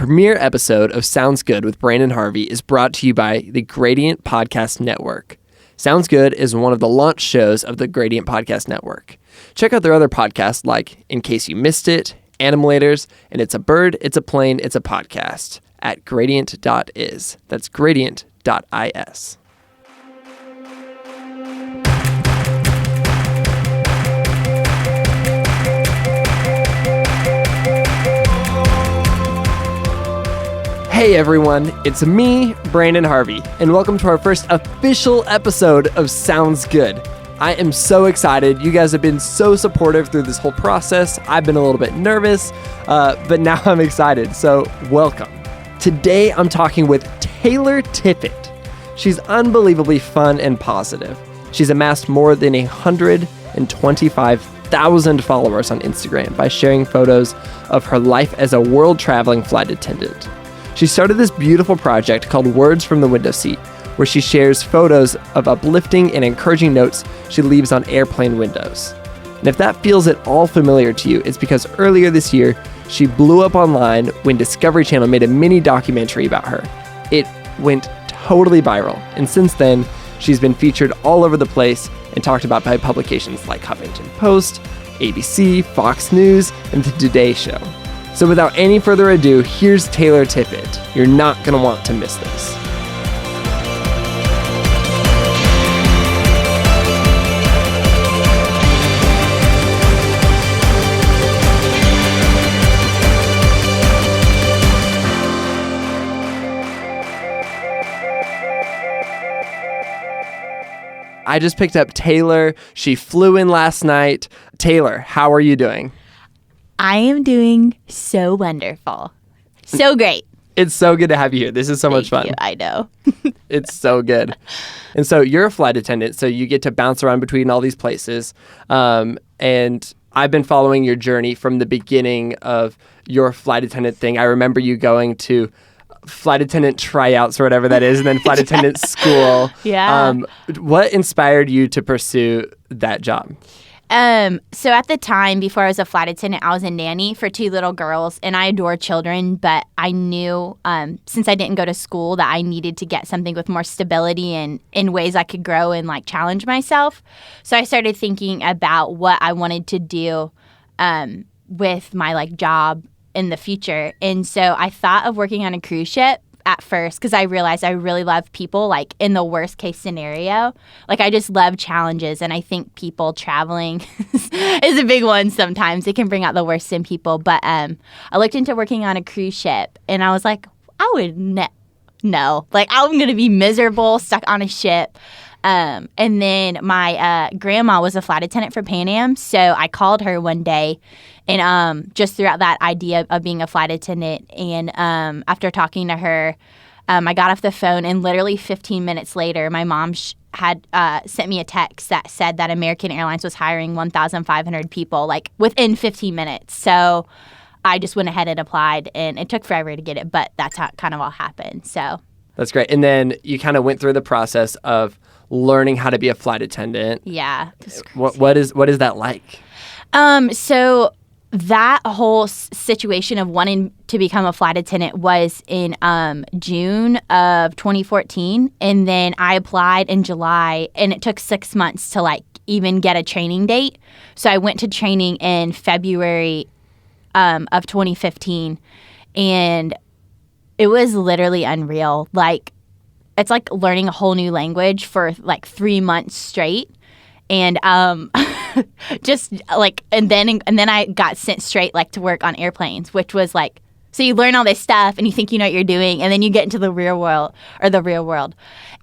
premiere episode of Sounds Good with Brandon Harvey is brought to you by the Gradient Podcast Network. Sounds Good is one of the launch shows of the Gradient Podcast Network. Check out their other podcasts like In Case You Missed It, Animalators, and It's a Bird, It's a Plane, It's a Podcast at Gradient.is. That's Gradient.is. Hey everyone, it's me, Brandon Harvey, and welcome to our first official episode of Sounds Good. I am so excited. You guys have been so supportive through this whole process. I've been a little bit nervous, but now I'm excited, so welcome. Today I'm talking with Taylor Tippett. She's unbelievably fun and positive. She's amassed more than 125,000 followers on Instagram by sharing photos of her life as a world-traveling flight attendant. She started this beautiful project called Words from the Window Seat, where she shares photos of uplifting and encouraging notes she leaves on airplane windows. And if that feels at all familiar to you, it's because earlier this year, she blew up online when Discovery Channel made a mini documentary about her. It went totally viral, and since then, she's been featured all over the place and talked about by publications like Huffington Post, ABC, Fox News, and The Today Show. So without any further ado, here's Taylor Tippett. You're not going to want to miss this. I just picked up Taylor. She flew in last night. Taylor, how are you doing? I am doing so wonderful. So great. It's so good to have you here. This is so much fun. Thank you. I know. It's so good. And so you're a flight attendant, so you get to bounce around between all these places. And I've been following your journey from the beginning of your flight attendant thing. I remember you going to flight attendant tryouts or whatever that is, and then flight attendant school. Yeah. What inspired you to pursue that job? So at the time, before I was a flight attendant, I was a nanny for 2 little girls, and I adore children, but I knew, since I didn't go to school, that I needed to get something with more stability and in ways I could grow and like challenge myself. So I started thinking about what I wanted to do, with my like job in the future. And so I thought of working on a cruise ship at first, because I realized I really love people, like in the worst case scenario. Like I just love challenges, and I think people traveling is a big one sometimes. It can bring out the worst in people. But I looked into working on a cruise ship, and I was like, I would no. Like I'm going to be miserable stuck on a ship. And then my grandma was a flight attendant for Pan Am, so I called her one day and just threw out that idea of being a flight attendant. And after talking to her, I got off the phone, and literally 15 minutes later, my mom had sent me a text that said that American Airlines was hiring 1,500 people, like within 15 minutes. So I just went ahead and applied, and it took forever to get it, but that's how it kind of all happened. So that's great. And then you kind of went through the process of learning how to be a flight attendant. Yeah. What is that like? So that whole situation of wanting to become a flight attendant was in June of 2014, and then I applied in July, and it took 6 months to like even get a training date. So I went to training in February of 2015, and it was literally unreal. Like it's like learning a whole new language for like 3 months straight. And just like and then I got sent straight like to work on airplanes, which was like, so you learn all this stuff and you think you know what you're doing, and then you get into the real world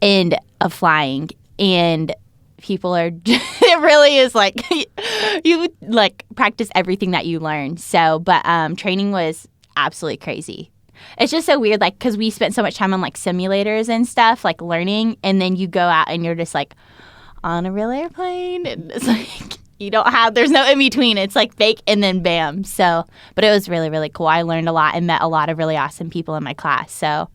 and of flying, and people are it really is like you like practice everything that you learn. So but training was absolutely crazy. It's just so weird, like, because we spent so much time on like simulators and stuff, like learning, and then you go out and you're just like on a real airplane, and it's like there's no in between. It's like fake and then bam. So, but it was really, really cool. I learned a lot and met a lot of really awesome people in my class. So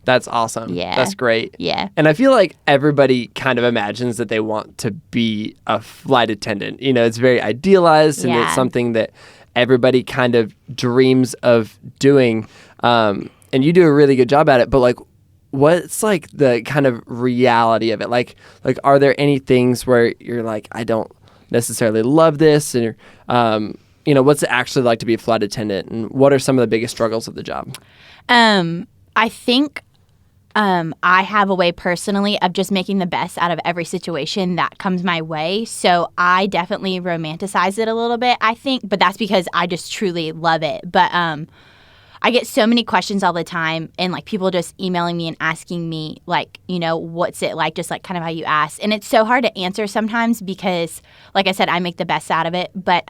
that's awesome. Yeah. That's great. Yeah. And I feel like everybody kind of imagines that they want to be a flight attendant. You know, it's very idealized, and it's something that everybody kind of dreams of doing. And you do a really good job at it, but like, what's like the kind of reality of it? Like, are there any things where you're like, I don't necessarily love this, and what's it actually like to be a flight attendant, and what are some of the biggest struggles of the job? I think I have a way personally of just making the best out of every situation that comes my way. So I definitely romanticize it a little bit, I think, but that's because I just truly love it. But I get so many questions all the time, and like people just emailing me and asking me like, what's it like, just like kind of how you asked. And it's so hard to answer sometimes because, like I said, I make the best out of it. But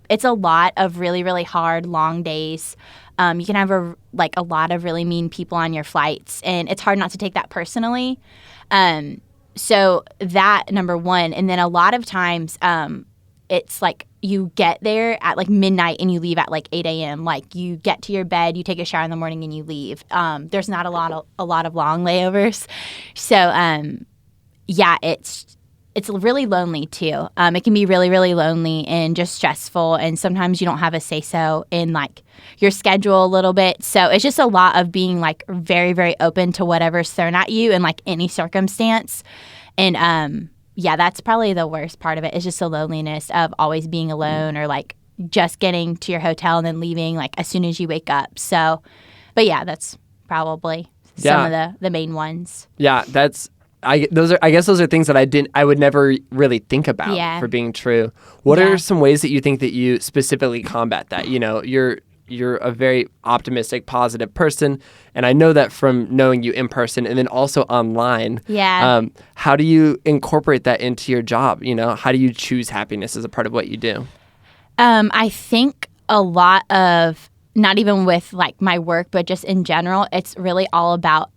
it's a lot of really, really hard, long days. You can have a lot of really mean people on your flights, and it's hard not to take that personally. So that, number one. And then a lot of times it's like you get there at like midnight and you leave at like 8 a.m. Like you get to your bed, you take a shower in the morning, and you leave. There's not a lot of long layovers. So yeah, it's really lonely too. It can be really, really lonely and just stressful, and sometimes you don't have a say-so in like your schedule a little bit. So it's just a lot of being like very, very open to whatever's thrown at you in like any circumstance. And yeah, that's probably the worst part of it, is just the loneliness of always being alone, or like just getting to your hotel and then leaving like as soon as you wake up. So, but yeah, that's probably some of the main ones. Yeah, I guess those are things that I would never really think about for being true. What are some ways that you think that you specifically combat that? You're a very optimistic, positive person, and I know that from knowing you in person and then also online. Yeah. How do you incorporate that into your job? How do you choose happiness as a part of what you do? I think a lot of, not even with like my work, but just in general, it's really all about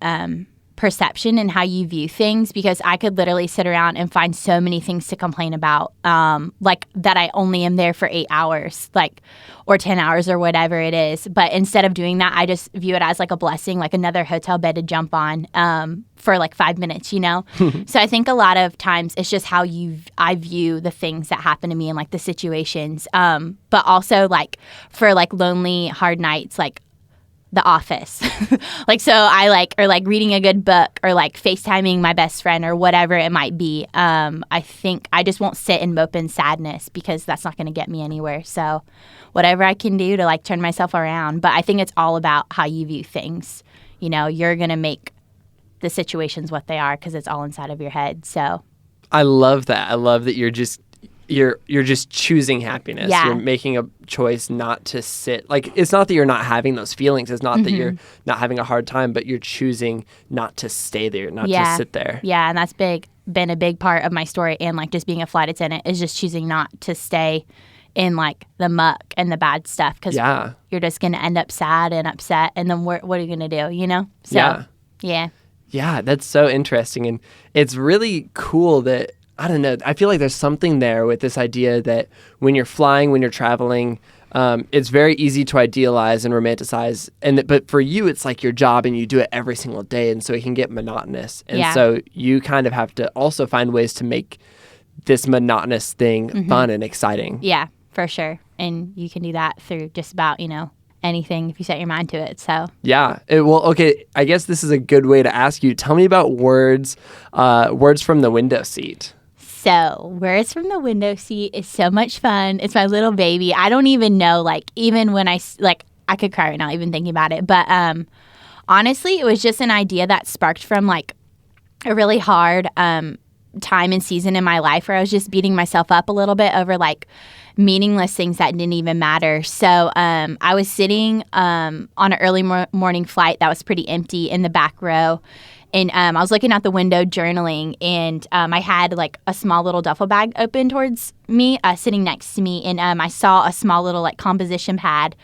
perception and how you view things, because I could literally sit around and find so many things to complain about, like that I only am there for 8 hours, like, or 10 hours or whatever it is. But instead of doing that, I just view it as like a blessing, like another hotel bed to jump on for like 5 minutes, So I think a lot of times it's just how I view the things that happen to me and like the situations. But also like for like lonely, hard nights, like The Office. Like, so I or reading a good book, or like FaceTiming my best friend, or whatever it might be. I think I just won't sit and mope in sadness, because that's not going to get me anywhere. So whatever I can do to like turn myself around. But I think it's all about how you view things. You're going to make the situations what they are, because it's all inside of your head. So I love that. I love that you're just choosing happiness. Yeah. You're making a choice not to sit. Like, it's not that you're not having those feelings. It's not that you're not having a hard time, but you're choosing not to stay there, not to sit there. Yeah, and that's been a big part of my story, and like just being a flight attendant is just choosing not to stay in like the muck and the bad stuff, because you're just going to end up sad and upset, and then what are you going to do, So, yeah. Yeah, that's so interesting. And it's really cool that, I don't know, I feel like there's something there with this idea that when you're flying, when you're traveling, it's very easy to idealize and romanticize. But for you, it's like your job, and you do it every single day. And so it can get monotonous. And so you kind of have to also find ways to make this monotonous thing fun and exciting. Yeah, for sure. And you can do that through just about, anything if you set your mind to it. So yeah. Okay. I guess this is a good way to ask you. Tell me about words from the window seat. So, Words from the Window Seat is so much fun. It's my little baby. I don't even know, like, even when I could cry right now even thinking about it. But honestly, it was just an idea that sparked from, like, a really hard time and season in my life where I was just beating myself up a little bit over, like, meaningless things that didn't even matter. So I was sitting on an early morning flight that was pretty empty in the back row. And I was looking out the window journaling, and I had like a small little duffel bag open towards me, sitting next to me. And I saw a small little like composition pad.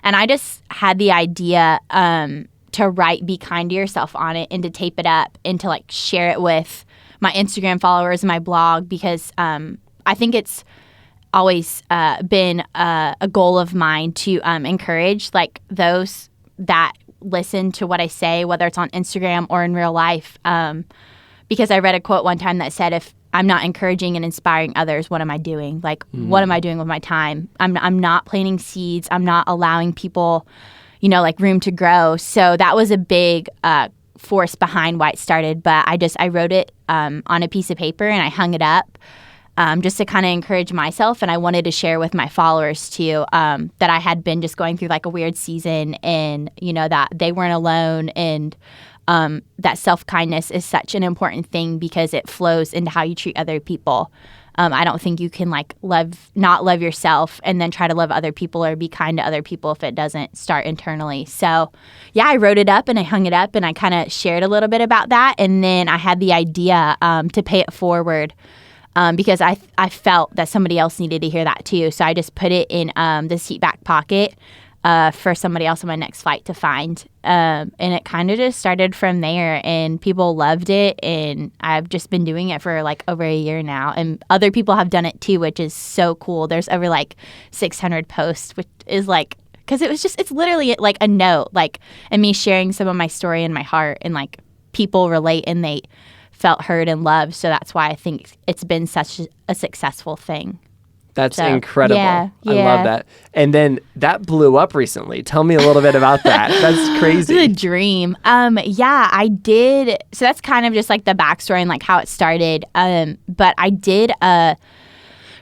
And I just had the idea to write "Be kind to yourself" on it, and to tape it up, and to like share it with my Instagram followers and my blog, because I think it's always been a goal of mine to encourage like those that listen to what I say, whether it's on Instagram or in real life, because I read a quote one time that said, if I'm not encouraging and inspiring others, what am I doing? Like, what am I doing with my time? I'm not planting seeds. I'm not allowing people, like room to grow. So that was a big force behind why it started. But I wrote it on a piece of paper and I hung it up just to kind of encourage myself. And I wanted to share with my followers too that I had been just going through like a weird season, and that they weren't alone, and that self-kindness is such an important thing because it flows into how you treat other people. I don't think you can like not love yourself and then try to love other people or be kind to other people if it doesn't start internally. So yeah, I wrote it up and I hung it up and I kind of shared a little bit about that. And then I had the idea to pay it forward because I felt that somebody else needed to hear that too. So I just put it in the seat back pocket for somebody else on my next flight to find. And it kind of just started from there, and people loved it. And I've just been doing it for like over a year now. And other people have done it too, which is so cool. There's over like 600 posts, which is like, because it's literally like a note, like, and me sharing some of my story in my heart, and like people relate and they felt heard and loved. So that's why I think it's been such a successful thing. That's incredible. Yeah. I love that. And then that blew up recently. Tell me a little bit about that. That's crazy. It's a dream. Yeah, I did. So that's kind of just like the backstory and like how it started. But I did a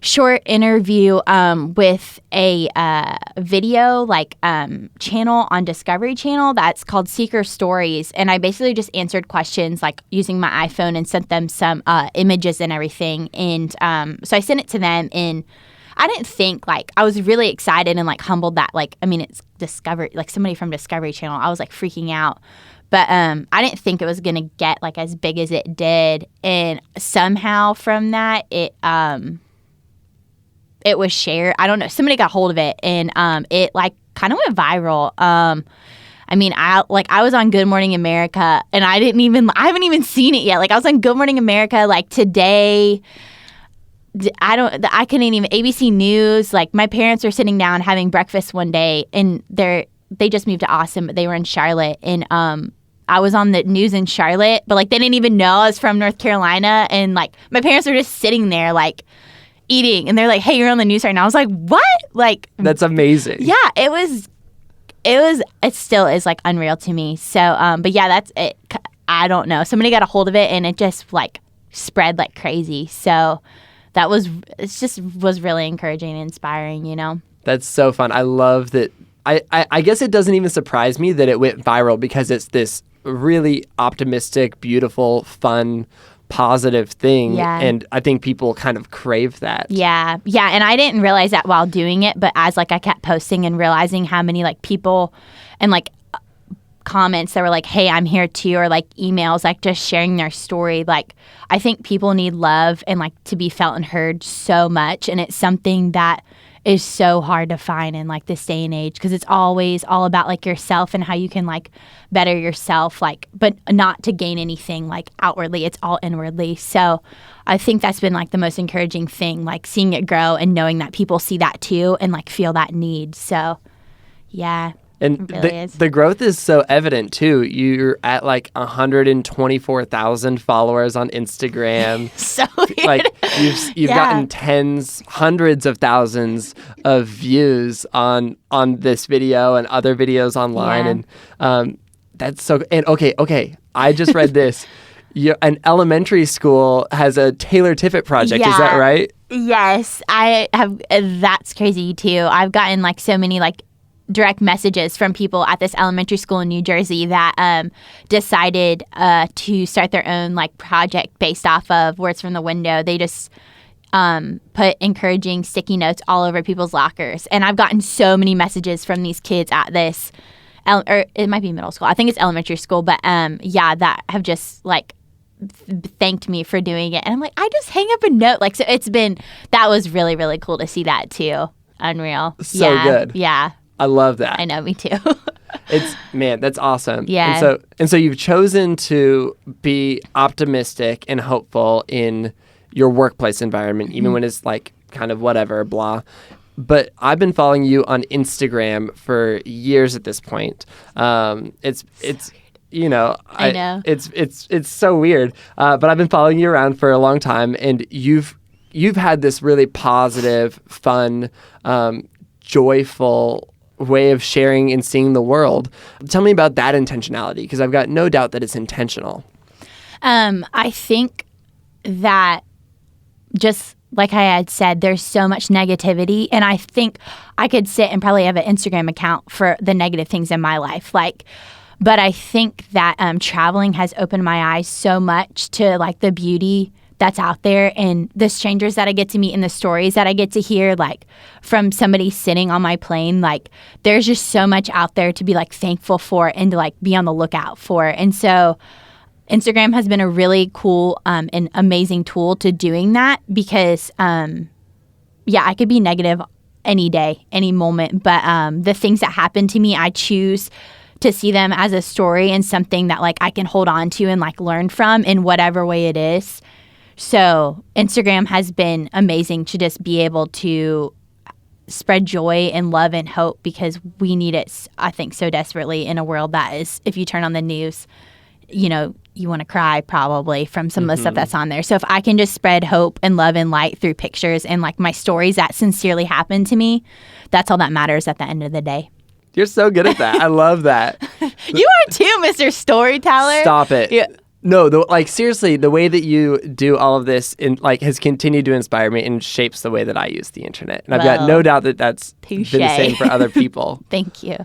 short interview with a video channel on Discovery Channel that's called Seeker Stories. And I basically just answered questions like using my iPhone and sent them some images and everything. And so I sent it to them, and I didn't think I was really excited and like humbled that it's Discovery, like somebody from Discovery Channel. I was like freaking out. But I didn't think it was going to get like as big as it did. And somehow from that, it was shared. I don't know. Somebody got hold of it, and it like kind of went viral. I was on Good Morning America, and I haven't even seen it yet. Like I was on Good Morning America like today. I couldn't even ABC News. Like my parents were sitting down having breakfast one day, and they just moved to Austin, but they were in Charlotte, and I was on the news in Charlotte, but like they didn't even know I was from North Carolina, and like my parents were just sitting there like eating, and they're like, "Hey, you're on the news right now." I was like, "What?" Like that's amazing. Yeah, it still is like unreal to me. So, but yeah, that's it. I don't know. Somebody got a hold of it, and it just like spread like crazy. So was really encouraging and inspiring, That's so fun. I love that. I guess it doesn't even surprise me that it went viral because it's this really optimistic, beautiful, fun, positive thing. Yeah. And I think people kind of crave that. Yeah. Yeah. And I didn't realize that while doing it, but as like I kept posting and realizing how many like people and like comments that were like, "Hey, I'm here too," or like emails, like just sharing their story. Like I think people need love and like to be felt and heard so much. And it's something that is so hard to find in like this day and age, because it's always all about like yourself and how you can like better yourself, like, but not to gain anything like outwardly. It's all inwardly. So I think that's been like the most encouraging thing, like seeing it grow and knowing that people see that too and like feel that need. So yeah. And really the growth is so evident too. You're at like 124,000 followers on Instagram. So weird. Like you've gotten tens, hundreds of thousands of views on this video and other videos online. Yeah. And that's so. And okay. I just read this. An elementary school has a Taylor Tippett project. Yeah. Is that right? Yes, I have. That's crazy too. I've gotten like so many like direct messages from people at this elementary school in New Jersey that decided to start their own like project based off of Words from the Window. They just put encouraging sticky notes all over people's lockers. And I've gotten so many messages from these kids at this, or it might be middle school. I think it's elementary school. But that have just like thanked me for doing it. And I'm like, I just hang up a note. Like, so that was really, really cool to see that too. Unreal. So good. Yeah. I love that. I know, me too. That's awesome. Yeah. And so you've chosen to be optimistic and hopeful in your workplace environment, even when it's like kind of whatever, blah. But I've been following you on Instagram for years at this point. It's I know. It's so weird. But I've been following you around for a long time, and you've had this really positive, fun, joyful way of sharing and seeing the world. Tell me about that intentionality, because I've got no doubt that it's intentional. I think that, just like I had said, there's so much negativity, and I think I could sit and probably have an Instagram account for the negative things in my life. But I think that traveling has opened my eyes so much to like the beauty that's out there and the strangers that I get to meet and the stories that I get to hear, like from somebody sitting on my plane. Like there's just so much out there to be like thankful for and to like be on the lookout for. And so Instagram has been a really cool and amazing tool to doing that, because I could be negative any day, any moment, but the things that happen to me, I choose to see them as a story and something that like I can hold on to and like learn from in whatever way it is. So Instagram has been amazing to just be able to spread joy and love and hope, because we need it, I think, so desperately in a world that is, if you turn on the news, you want to cry probably from some of the stuff that's on there. So if I can just spread hope and love and light through pictures and like my stories that sincerely happened to me, that's all that matters at the end of the day. You're so good at that. I love that. You are too, Mr. Storyteller. Stop it. Yeah. No, seriously, the way that you do all of this has continued to inspire me and shapes the way that I use the internet. And I've got no doubt that that's been the same for other people. Thank you.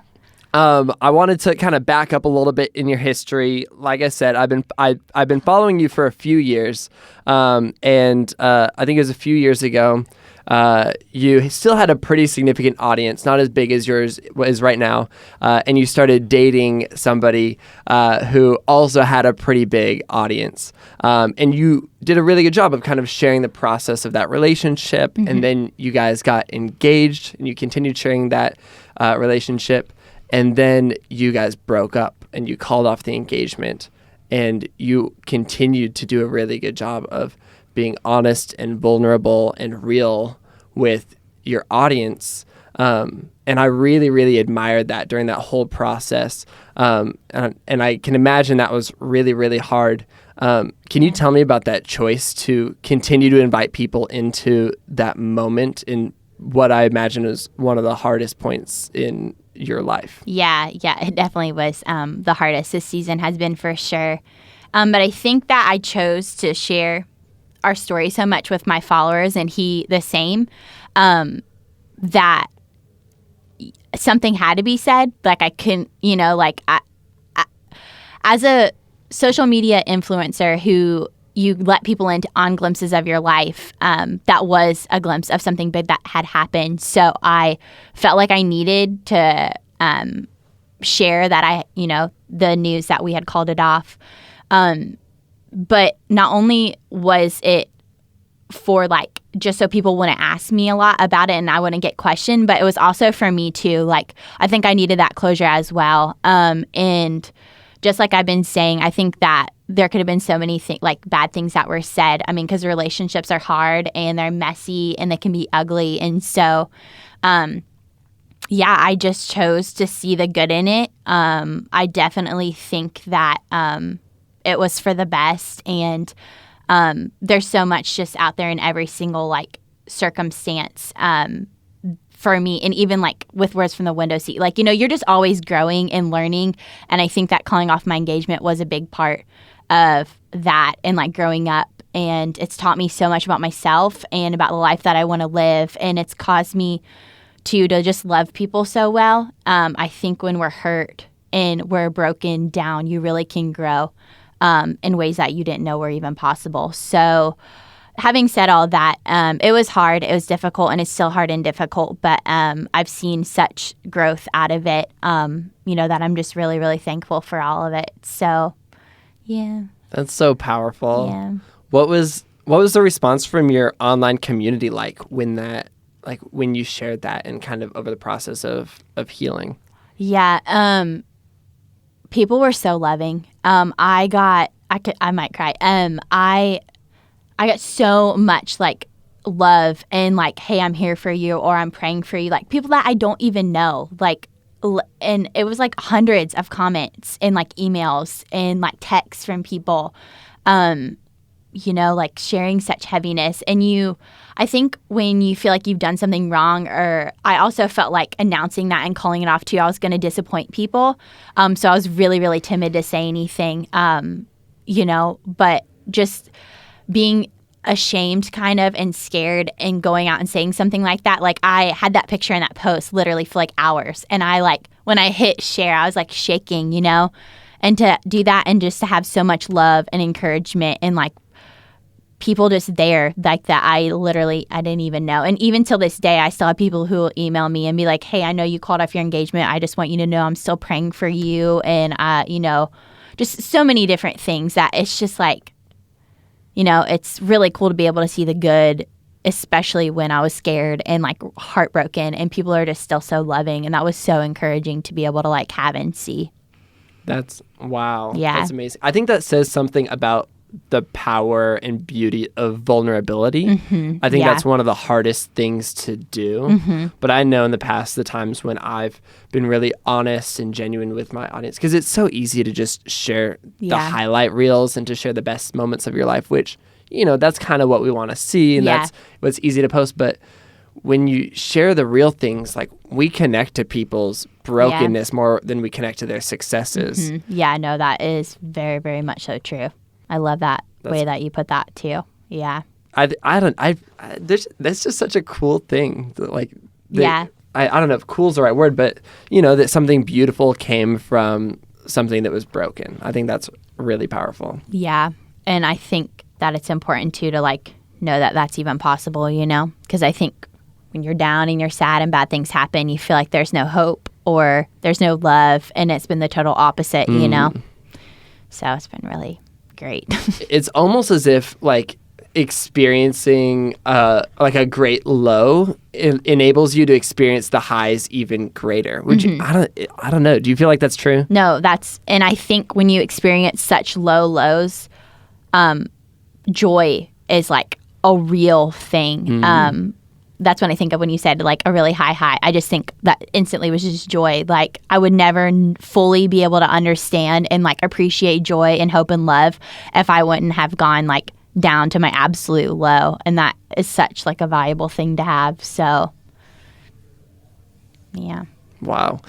I wanted to kind of back up a little bit in your history. Like I said, I've been following you for a few years, and I think it was a few years ago. You still had a pretty significant audience, not as big as yours is right now, and you started dating somebody who also had a pretty big audience. And you did a really good job of kind of sharing the process of that relationship, and then you guys got engaged, and you continued sharing that relationship, and then you guys broke up, and you called off the engagement, and you continued to do a really good job of being honest and vulnerable and real with your audience. And I really, really admired that during that whole process. And I can imagine that was really, really hard. Can you tell me about that choice to continue to invite people into that moment in what I imagine is one of the hardest points in your life? Yeah, it definitely was the hardest. This season has been, for sure. But I think that I chose to share our story so much with my followers, and he the same, that something had to be said. Like I couldn't, I, as a social media influencer who you let people into on glimpses of your life, that was a glimpse of something big that had happened. So I felt like I needed to share that the news that we had called it off. But not only was it for like just so people wouldn't ask me a lot about it and I wouldn't get questioned, but it was also for me too. Like I think I needed that closure as well. And just like I've been saying, I think that there could have been so many bad things that were said. I mean, because relationships are hard and they're messy and they can be ugly. And so, I just chose to see the good in it. I definitely think that it was for the best, and there's so much just out there in every single circumstance for me, and even with Words from the Window Seat, you're just always growing and learning, and I think that calling off my engagement was a big part of that, and growing up, and it's taught me so much about myself and about the life that I want to live, and it's caused me to just love people so well. I think when we're hurt and we're broken down, you really can grow in ways that you didn't know were even possible. So having said all that, it was hard, it was difficult, and it's still hard and difficult, but I've seen such growth out of it, that I'm just really, really thankful for all of it. So, yeah. That's so powerful. Yeah. What was the response from your online community when you shared that and kind of over the process of healing? Yeah. People were so loving. I might cry. I got so much love and hey, I'm here for you, or I'm praying for you. People that I don't even know. And it was hundreds of comments and emails and texts from people like sharing such heaviness. And I think when you feel like you've done something wrong, or I also felt like announcing that and calling it off too, I was going to disappoint people. So I was really, really timid to say anything, but just being ashamed kind of and scared and going out and saying something like that. Like I had that picture in that post literally for like hours. And when I hit share, I was like shaking, and to do that and just to have so much love and encouragement and like people just there like that, I didn't even know. And even till this day, I still have people who will email me and be like, hey, I know you called off your engagement. I just want you to know I'm still praying for you. And, just so many different things that it's just like, it's really cool to be able to see the good, especially when I was scared and like heartbroken, and people are just still so loving. And that was so encouraging to be able to like have and see. That's wow. Yeah. That's amazing. I think that says something about the power and beauty of vulnerability. Mm-hmm. I think that's one of the hardest things to do. Mm-hmm. But I know in the past the times when I've been really honest and genuine with my audience, because it's so easy to just share the highlight reels and to share the best moments of your life, which, that's kind of what we want to see, and that's what's easy to post. But when you share the real things, like we connect to people's brokenness more than we connect to their successes. Mm-hmm. Yeah, no, that is very, very much so true. I love that way that you put that too. Yeah. That's just such a cool thing. I don't know if cool is the right word, but that something beautiful came from something that was broken. I think that's really powerful. Yeah. And I think that it's important too to like know that that's even possible, because I think when you're down and you're sad and bad things happen, you feel like there's no hope or there's no love, and it's been the total opposite, So it's been really great. It's almost as if like experiencing like a great low enables you to experience the highs even greater. I don't know. Do you feel like that's true? No, and I think when you experience such low lows, joy is like a real thing. That's when I think of when you said like a really high. I just think that instantly was just joy. Like I would never fully be able to understand and like appreciate joy and hope and love if I wouldn't have gone like down to my absolute low. And that is such like a valuable thing to have. So, yeah. Wow.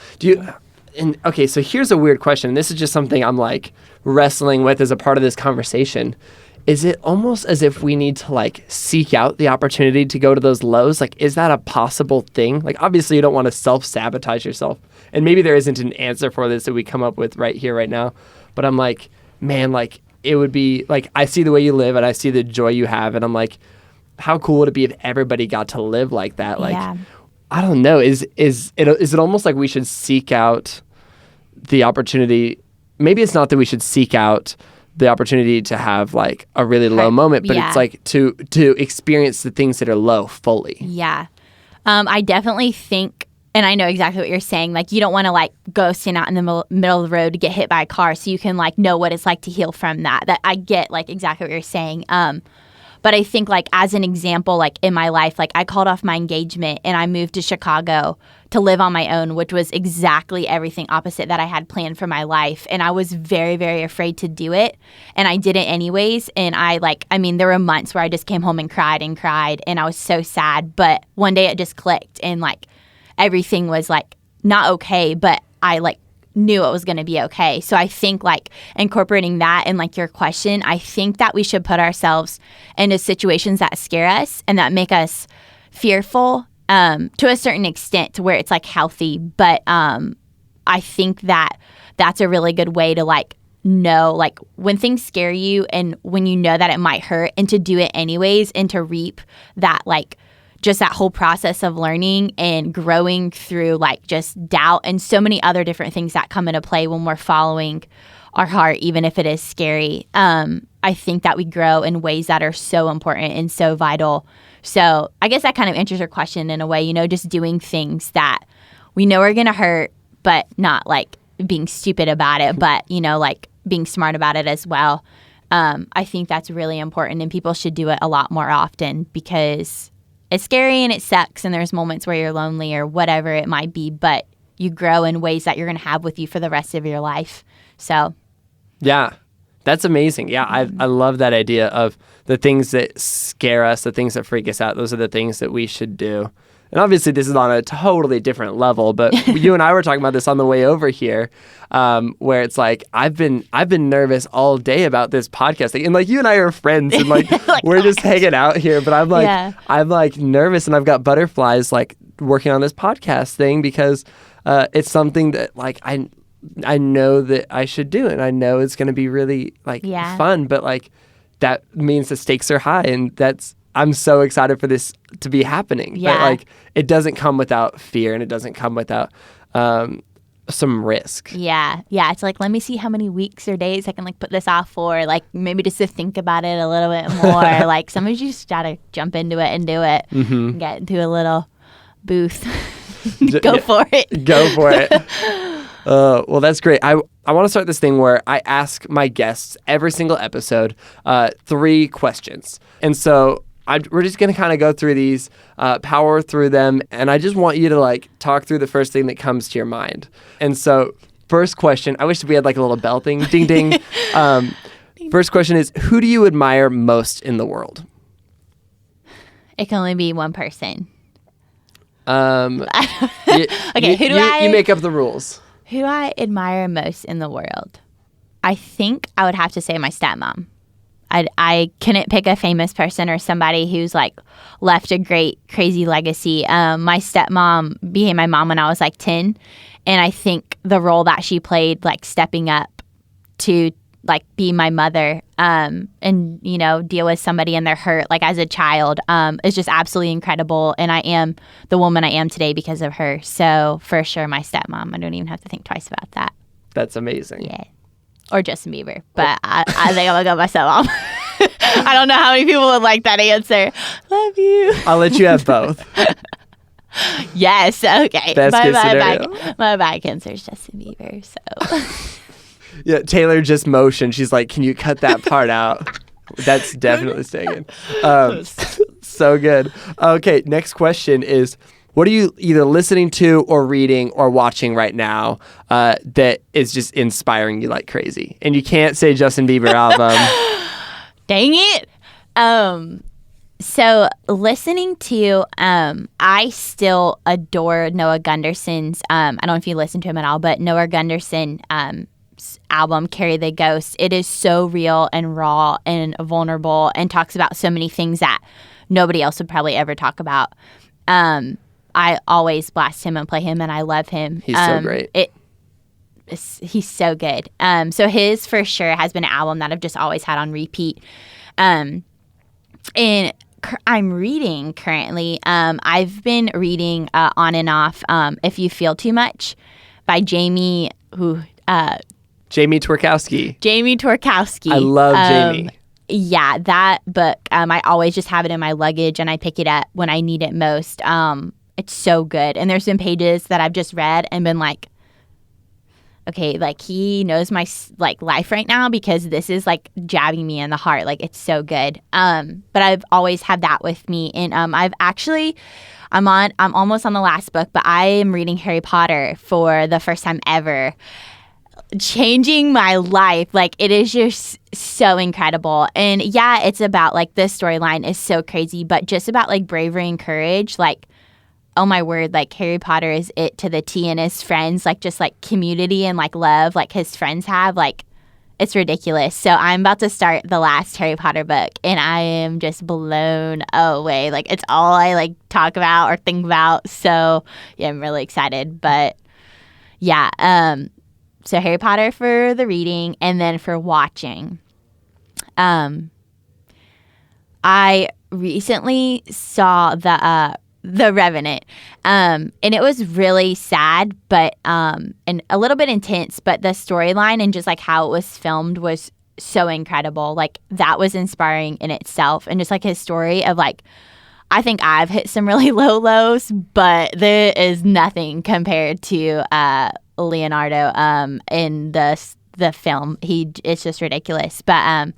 Okay, so here's a weird question. This is just something I'm like wrestling with as a part of this conversation. Is it almost as if we need to like seek out the opportunity to go to those lows? Like, is that a possible thing? Like, obviously you don't want to self-sabotage yourself. And maybe there isn't an answer for this that we come up with right here, right now. But I'm like, man, like it would be like, I see the way you live and I see the joy you have. And I'm like, how cool would it be if everybody got to live like that? Like, I don't know. Is it almost like we should seek out the opportunity? Maybe it's not that we should seek out the opportunity to have like a really low moment, but it's like to experience the things that are low fully. Yeah. I definitely think, and I know exactly what you're saying, like you don't want to like go stand out in the middle of the road to get hit by a car so you can like know what it's like to heal from that. That I get like exactly what you're saying. But I think like as an example, like in my life, like I called off my engagement and I moved to Chicago to live on my own, which was exactly everything opposite that I had planned for my life. And I was very, very afraid to do it. And I did it anyways. And there were months where I just came home and cried and I was so sad. But one day it just clicked and like everything was like not okay, but I like knew it was going to be okay. So I think like incorporating that in like your question, I think that we should put ourselves into situations that scare us and that make us fearful to a certain extent to where it's like healthy. But I think that that's a really good way to like know like when things scare you and when you know that it might hurt, and to do it anyways and to reap that like just that whole process of learning and growing through like just doubt and so many other different things that come into play when we're following our heart, even if it is scary. I think that we grow in ways that are so important and so vital. So I guess that kind of answers your question in a way, just doing things that we know are going to hurt, but not like being stupid about it, but, like being smart about it as well. I think that's really important, and people should do it a lot more often because it's scary and it sucks, and there's moments where you're lonely or whatever it might be, but you grow in ways that you're going to have with you for the rest of your life. So, yeah, That's amazing. Yeah, I love that idea of the things that scare us, the things that freak us out. Those are the things that we should do. And obviously, this is on a totally different level. But you and I were talking about this on the way over here, where it's like I've been nervous all day about this podcast thing, and like you and I are friends, and like, we're just hanging out here. But I'm like I'm like nervous, and I've got butterflies like working on this podcast thing because it's something that like I know that I should do, and I know it's going to be really like fun. But like that means the stakes are high, and I'm so excited for this to be happening. Yeah. But like it doesn't come without fear, and it doesn't come without some risk. Yeah. It's like, let me see how many weeks or days I can like put this off for, like maybe just to think about it a little bit more. Like sometimes you just gotta jump into it and do it. Mm-hmm. Get into a little booth. Go for it. Go for it. Well, that's great. I want to start this thing where I ask my guests every single episode 3 questions. And so we're just going to kind of go through these, power through them. And I just want you to like talk through the first thing that comes to your mind. And so first question, I wish we had like a little bell thing. Ding, ding. First question is, who do you admire most in the world? It can only be one person. Okay, you make up the rules. Who do I admire most in the world? I think I would have to say my stepmom. I couldn't pick a famous person or somebody who's like left a great, crazy legacy. My stepmom became my mom when I was like 10. And I think the role that she played, like stepping up to like be my mother and, you know, deal with somebody and their hurt, like as a child, is just absolutely incredible. And I am the woman I am today because of her. So for sure, my stepmom. I don't even have to think twice about that. That's amazing. Yeah. Or Justin Bieber. But I think I'm going to go with my stepmom. I don't know how many people would like that answer. Love you. I'll let you have both. Yes. Okay. Best case scenario. My back answer is Justin Bieber. So... Yeah, Taylor just motioned. She's like, can you cut that part out? That's definitely staying in. So good. Okay, next question is, what are you either listening to or reading or watching right now that is just inspiring you like crazy? And you can't say Justin Bieber album. Dang it. So listening to, I still adore Noah Gunderson's, I don't know if you listen to him at all, but Noah Gunderson album, Carry the Ghost. It is so real and raw and vulnerable and talks about so many things that nobody else would probably ever talk about. I always blast him and play him, and I love him. He's so great. He's so good. So his for sure has been an album that I've just always had on repeat. And I'm reading currently. I've been reading on and off If You Feel Too Much by Jamie Twerkowski. Jamie Twerkowski. I love Jamie. Yeah, that book. I always just have it in my luggage, and I pick it up when I need it most. It's so good. And there's been pages that I've just read and been like, okay, like he knows my like life right now because this is like jabbing me in the heart. Like it's so good. But I've always had that with me. And I'm almost on the last book, but I am reading Harry Potter for the first time ever. Changing my life. Like it is just so incredible. And yeah, it's about like this storyline is so crazy, but just about like bravery and courage. Like, oh my word, like Harry Potter is it to the T, and his friends, like just like community and like love like his friends have, like it's ridiculous. So I'm about to start the last Harry Potter book, and I am just blown away. Like it's all I like talk about or think about. So yeah, I'm really excited. But yeah, so Harry Potter for the reading, and then for watching. I recently saw the Revenant, and it was really sad, but and a little bit intense. But the storyline and just like how it was filmed was so incredible. Like that was inspiring in itself, and just like his story of like, I think I've hit some really low lows, but there is nothing compared to Leonardo in the film. It's just ridiculous. But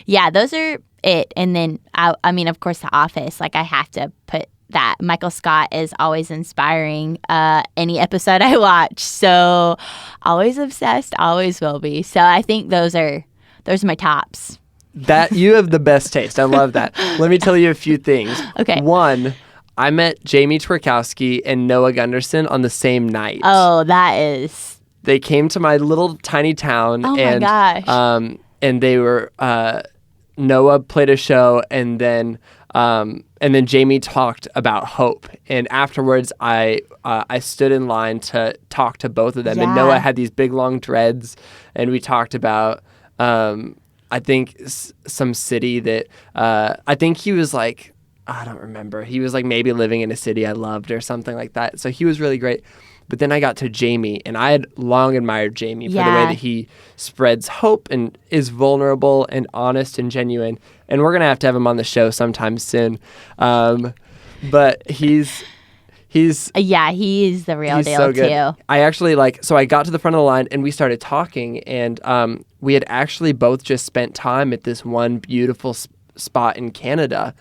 yeah, those are it. And then I mean, of course, The Office. Like I have to put that. Michael Scott is always inspiring any episode I watch. So always obsessed, always will be. So I think those are Those are my tops. That you have the best taste. I love that. Let me tell you a few things. Okay. One, I met Jamie Twerkowski and Noah Gunderson on the same night. Oh, that is. They came to my little tiny town. Oh and, my gosh. And they were Noah played a show, and then Jamie talked about hope. And afterwards, I stood in line to talk to both of them. Yeah. And Noah had these big long dreads, and we talked about I think some city that I think he was like, I don't remember. He was like maybe living in a city I loved or something like that. So he was really great. But then I got to Jamie, and I had long admired Jamie for the way that he spreads hope and is vulnerable and honest and genuine. And we're going to have him on the show sometime soon. But he's yeah, he is the real deal, so good. too. I actually so I got to the front of the line, and we started talking, and we had actually both just spent time at this one beautiful spot in Canada.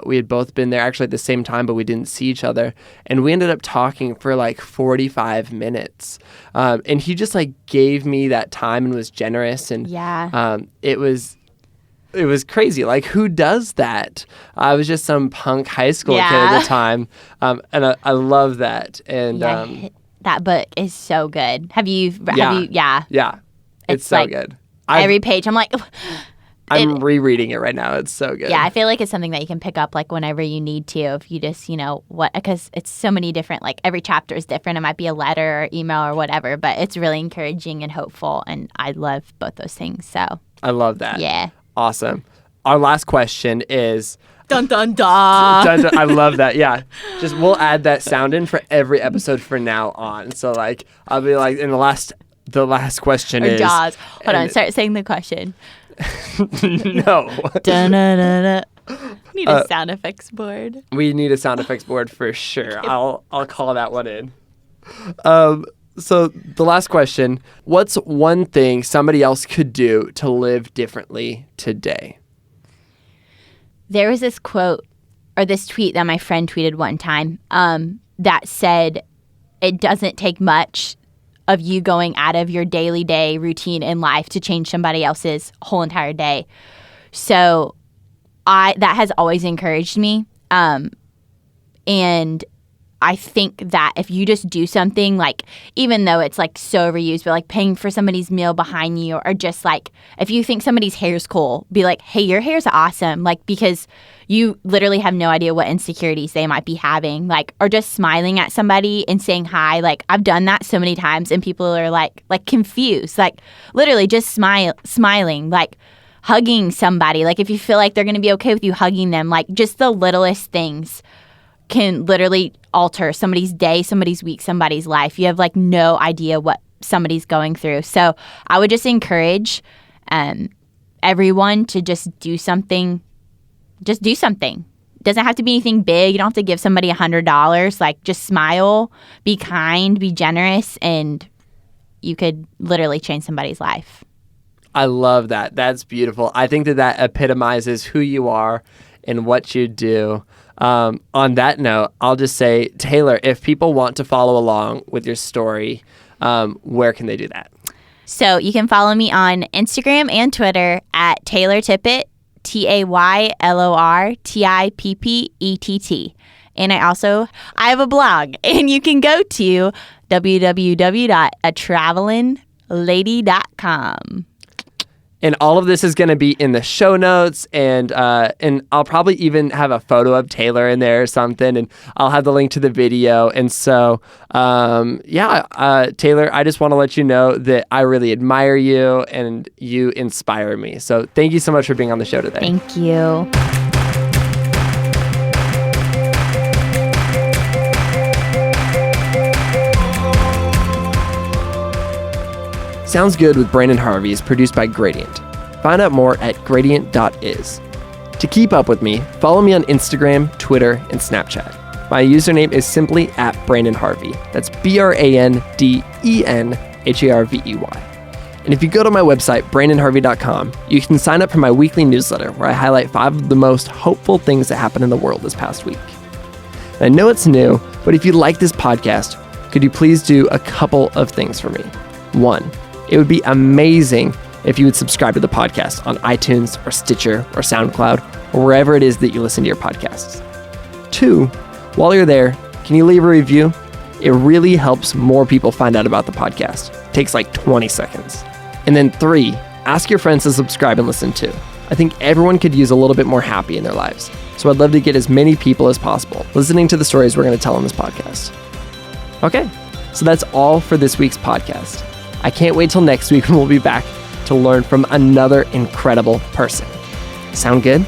We had both been there actually at the same time, but we didn't see each other. And we ended up talking for like 45 minutes. And he just like gave me that time and was generous. And it was crazy. Like, who does that? I was just some punk high school kid at the time. And I love that. And that book is so good. Have you? Yeah. It's so like good. Every page, I'm like... I'm rereading it right now. It's so good. Yeah, I feel like it's something that you can pick up like whenever you need to. If you just, because it's so many different, like every chapter is different. It might be a letter or email or whatever, but it's really encouraging and hopeful. And I love both those things. So I love that. Yeah. Awesome. Our last question is... Dun, dun, dun. Dun, dun. I love that. Yeah. Just we'll add that sound in for every episode from now on. So like I'll be like, in the last question is... Jaws. Hold on. Start saying the question. No. Need a sound effects board. We need a sound effects board for sure. I'll call that one in. So the last question, what's one thing somebody else could do to live differently today? There was this quote or this tweet that my friend tweeted one time that said, it doesn't take much of you going out of your daily day routine in life to change somebody else's whole entire day. So that has always encouraged me. And I think that if you just do something, like, even though it's like so overused, but like paying for somebody's meal behind you, or just like, if you think somebody's hair's cool, be like, hey, your hair's awesome. Like, because you literally have no idea what insecurities they might be having, like, or just smiling at somebody and saying hi. Like, I've done that so many times, and people are like confused, like literally just smiling, like hugging somebody. Like, if you feel like they're going to be okay with you hugging them, like just the littlest things can literally alter somebody's day, somebody's week, somebody's life. You have like no idea what somebody's going through. So I would just encourage everyone to just do something. Just do something. It doesn't have to be anything big. You don't have to give somebody $100. Like, just smile, be kind, be generous, and you could literally change somebody's life. I love that. That's beautiful. I think that epitomizes who you are and what you do. On that note, I'll just say, Taylor, if people want to follow along with your story, where can they do that? So you can follow me on Instagram and Twitter at Taylor Tippett, TaylorTippett. And I have a blog, and you can go to www.atravelinglady.com. And all of this is going to be in the show notes, and I'll probably even have a photo of Taylor in there or something, and I'll have the link to the video. And so, Taylor, I just want to let you know that I really admire you, and you inspire me. So thank you so much for being on the show today. Thank you. Sounds Good with Brandon Harvey is produced by Gradient. Find out more at Gradient.is. To keep up with me, follow me on Instagram, Twitter, and Snapchat. My username is simply @BrandonHarvey. That's BrandonHarvey. And if you go to my website, BrandonHarvey.com, you can sign up for my weekly newsletter where I highlight 5 of the most hopeful things that happened in the world this past week. And I know it's new, but if you like this podcast, could you please do a couple of things for me? 1, it would be amazing if you would subscribe to the podcast on iTunes or Stitcher or SoundCloud or wherever it is that you listen to your podcasts. 2, while you're there, can you leave a review? It really helps more people find out about the podcast. It takes like 20 seconds. And then 3, ask your friends to subscribe and listen too. I think everyone could use a little bit more happy in their lives. So I'd love to get as many people as possible listening to the stories we're going to tell on this podcast. Okay, so that's all for this week's podcast. I can't wait till next week when we'll be back to learn from another incredible person. Sound good?